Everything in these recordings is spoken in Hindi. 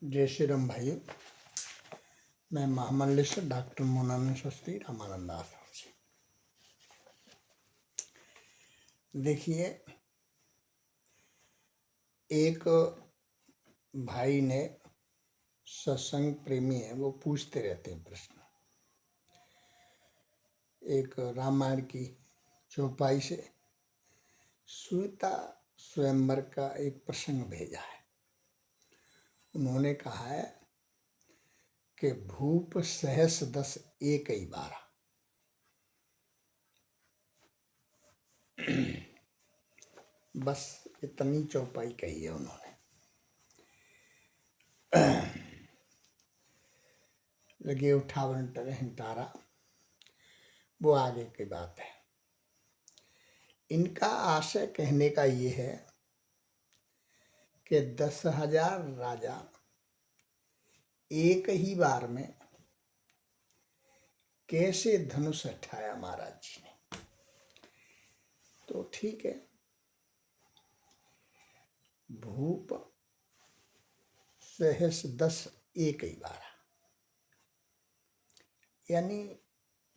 जय श्री राम भाई। मैं महामंडलेश्वर डॉक्टर मोनानंद शास्त्री रामानंद आश्रम से। देखिए, एक भाई ने, सत्संग प्रेमी है, वो पूछते रहते हैं प्रश्न। एक रामायण की चौपाई से सीता स्वयंवर का एक प्रसंग भेजा है। उन्होंने कहा है कि भूप सहस दस एक ही बारा। बस इतनी चौपाई कही है उन्होंने। लगे उठावन टरहन तारा, वो आगे की बात है। इनका आशय कहने का ये है कि 10,000 राजा एक ही बार में कैसे धनुष उठाया महाराज जी ने। तो ठीक है, भूप सहस 10 एक ही बार, यानी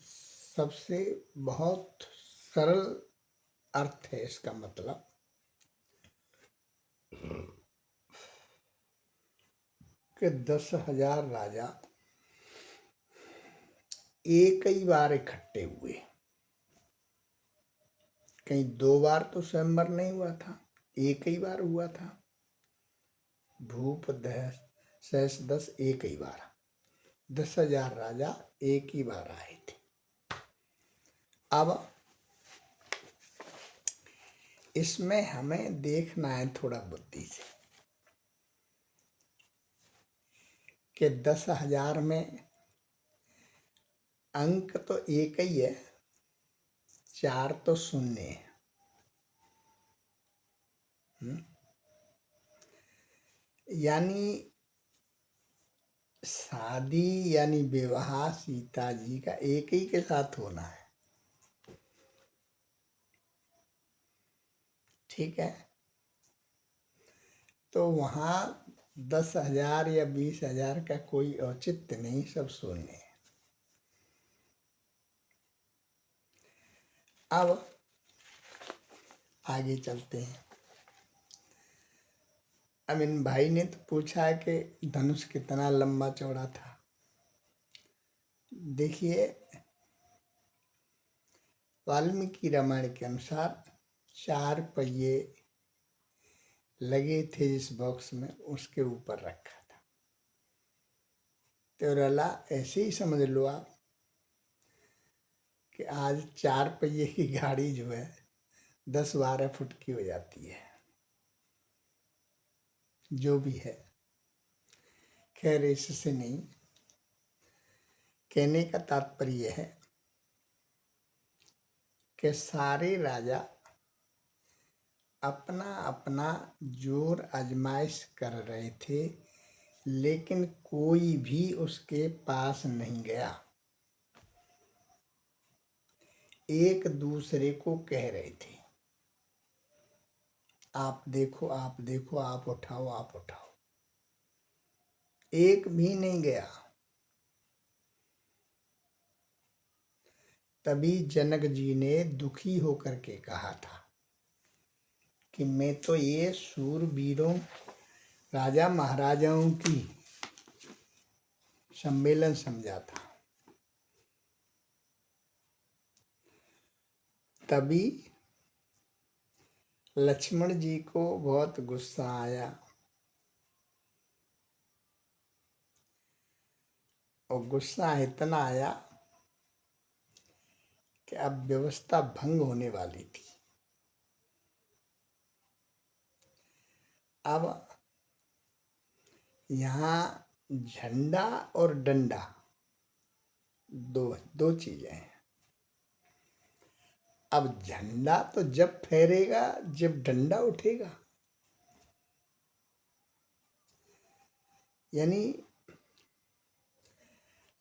सबसे बहुत सरल अर्थ है इसका मतलब कि 10,000 राजा एक ही बार इकट्ठे हुए। कहीं 2 बार तो स्वयंवर नहीं हुआ था, एक ही बार हुआ था। भूप सहस 10 एक ही बार, 10,000 राजा एक ही बार आए थे। अब इसमें हमें देखना है थोड़ा बुद्धि से कि 10,000 में अंक तो एक ही है, 4 तो शून्य है। यानी शादी यानी विवाह सीता जी का एक ही के साथ होना है। ठीक है, तो वहां 10,000 या 20,000 का कोई औचित्य नहीं, सब शून्य है। अब आगे चलते हैं। अब इन भाई ने तो पूछा है कि धनुष कितना लंबा चौड़ा था। देखिए, वाल्मीकि रामायण के अनुसार 4 पहिए लगे थे जिस बॉक्स में, उसके ऊपर रखा था। तो रला ऐसे ही समझ लो आप कि आज 4 पहिए की गाड़ी जो है 10-12 फुट की हो जाती है। जो भी है, खैर इससे नहीं, कहने का तात्पर्य है कि सारे राजा अपना अपना जोर आजमाइश कर रहे थे, लेकिन कोई भी उसके पास नहीं गया। एक दूसरे को कह रहे थे, आप देखो, आप देखो, आप उठाओ, आप उठाओ। एक भी नहीं गया। तभी जनक जी ने दुखी होकर के कहा था कि मैं तो ये शूरवीरों राजा महाराजाओं की सम्मेलन समझा था। तभी लक्ष्मण जी को बहुत गुस्सा आया और गुस्सा इतना आया कि अब व्यवस्था भंग होने वाली थी। अब यहाँ झंडा और डंडा दो चीजें हैं। अब झंडा तो जब फहरेगा जब डंडा उठेगा। यानी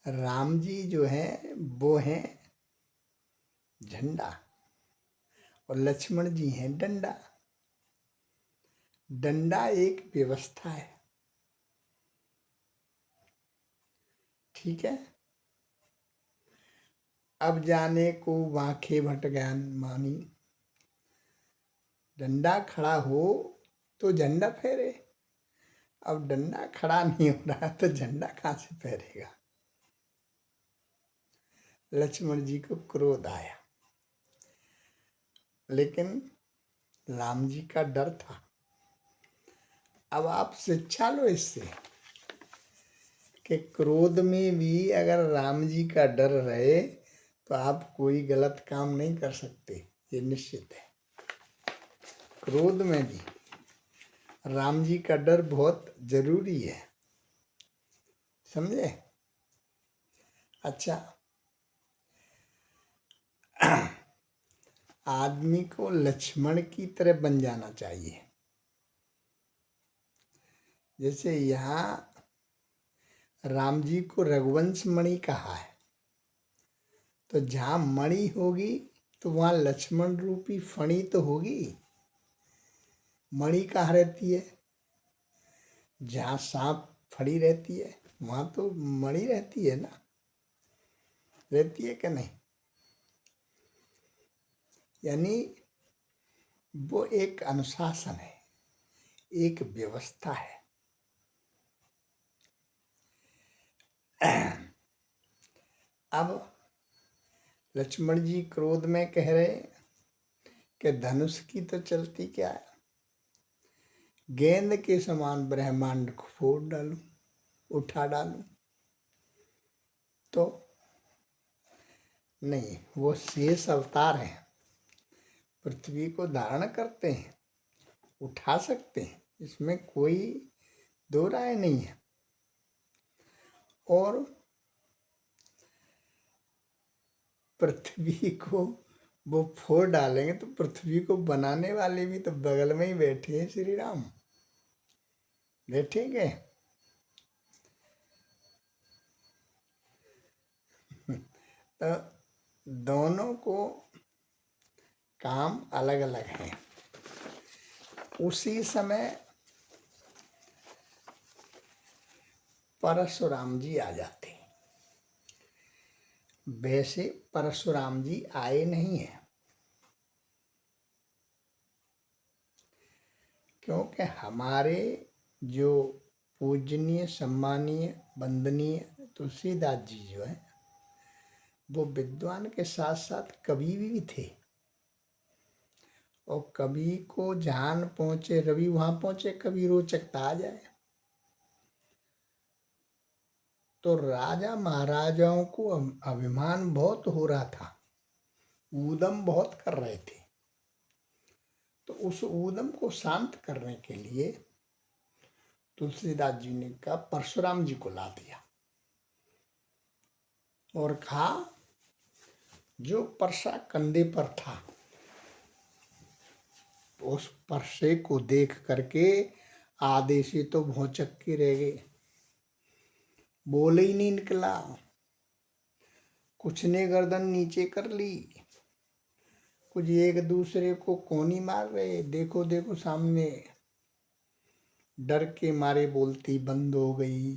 राम जी जो है वो हैं झंडा और लक्ष्मण जी हैं डंडा। डंडा एक व्यवस्था है, ठीक है। अब जाने को वाखे भट ज्ञान मानी, डंडा खड़ा हो तो झंडा फहरे। अब डंडा खड़ा नहीं हो रहा तो झंडा कहाँ से फहरेगा। लक्ष्मण जी को क्रोध आया, लेकिन राम जी का डर था। अब आप शिक्षा लो इससे कि क्रोध में भी अगर राम जी का डर रहे तो आप कोई गलत काम नहीं कर सकते, ये निश्चित है। क्रोध में भी राम जी का डर बहुत जरूरी है, समझे। अच्छा, आदमी को लक्ष्मण की तरह बन जाना चाहिए। जैसे यहाँ राम जी को रघुवंश मणि कहा है, तो जहाँ मणि होगी तो वहाँ लक्ष्मण रूपी फणी तो होगी। मणि कहाँ रहती है? जहाँ सांप फड़ी रहती है वहाँ तो मणि रहती है ना, रहती है कि नहीं। यानी वो एक अनुशासन है, एक व्यवस्था है। अब लक्ष्मण जी क्रोध में कह रहे कि धनुष की तो चलती क्या है, गेंद के समान ब्रह्मांड को फोड़ डालूं, उठा डालूं। तो नहीं, वो शेष अवतार हैं, पृथ्वी को धारण करते हैं, उठा सकते हैं, इसमें कोई दो राय नहीं है। और पृथ्वी को वो फोड़ डालेंगे तो पृथ्वी को बनाने वाले भी तो बगल में ही बैठे हैं, श्री राम बैठेंगे। तो दोनों को काम अलग अलग है। उसी समय परशुराम जी आ जाते। वैसे परशुराम जी आए नहीं हैं, क्योंकि हमारे जो पूजनीय सम्मानीय वंदनीय तुलसीदास जी जो है वो विद्वान के साथ साथ कवि भी थे। और कवि को जहान पहुंचे रवि वहां पहुंचे, कवि रोचकता आ जाए। तो राजा महाराजाओं को अभिमान बहुत हो रहा था, ऊधम बहुत कर रहे थे। तो उस ऊधम को शांत करने के लिए तुलसीदास जी ने कहा परशुराम जी को ला दिया और कहा जो परसा कंधे पर था उस परसे को देख करके आधे से तो भौचक के रह गए, बोले ही नहीं निकला। कुछ ने गर्दन नीचे कर ली, कुछ एक दूसरे को कोनी मार रहे, देखो देखो सामने, डर के मारे बोलती बंद हो गई।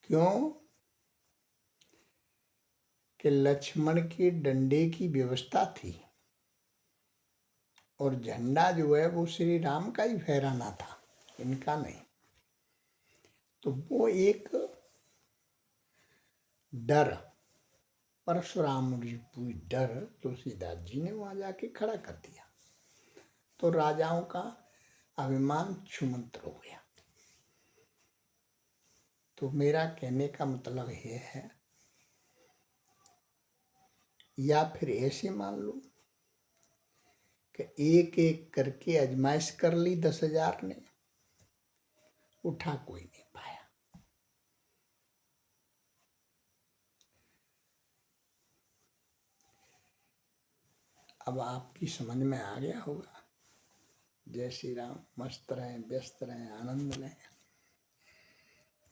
क्यों? कि लक्ष्मण के डंडे की व्यवस्था थी और झंडा जो है वो श्री राम का ही फहराना था, इनका नहीं। तो वो एक डर, परशुराम रूपी डर तुलसीदास जी ने वहां जाके खड़ा कर दिया। तो राजाओं का अभिमान छूमंतर हो गया। तो मेरा कहने का मतलब ये है, या फिर ऐसे मान लो कि एक एक करके आजमाइश कर ली 10,000 ने, उठा कोई नहीं पाया। अब आपकी समझ में आ गया होगा। जय श्री राम। मस्त रहें, व्यस्त रहें, आनंद लें।